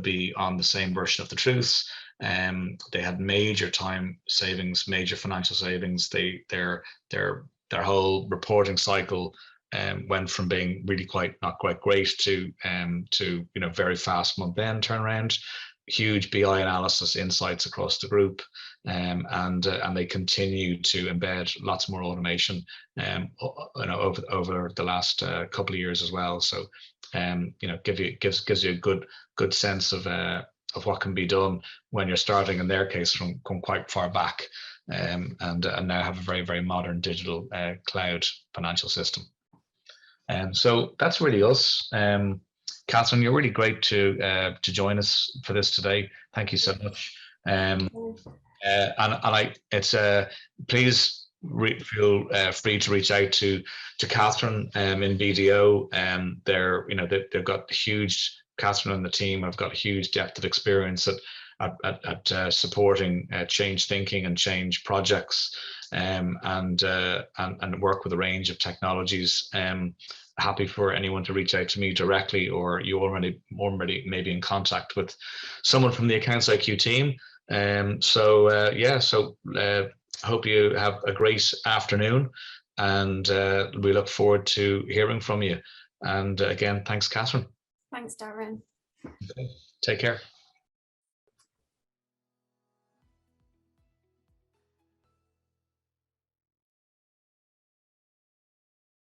[SPEAKER 1] be on the same version of the truths. They had major time savings, major financial savings. Their whole reporting cycle went from being really not quite great to very fast month end turnaround, huge BI analysis insights across the group, and they continue to embed lots more automation over the last couple of years as well. So gives you a good sense of what can be done when you're starting, in their case, from quite far back, and now have a very, very modern digital cloud financial system. So that's really us. Katherine, you're really great to join us for this today. Thank you so much. Please feel free to reach out to Katherine in BDO. They've got huge. Katherine and the team have got huge depth of experience at supporting change thinking and change projects, and work with a range of technologies. Happy for anyone to reach out to me directly, or you already maybe in contact with someone from the AccountsIQ team. Hope you have a great afternoon, and we look forward to hearing from you. And again, thanks, Katherine.
[SPEAKER 2] Thanks, Darren.
[SPEAKER 1] Okay. Take care.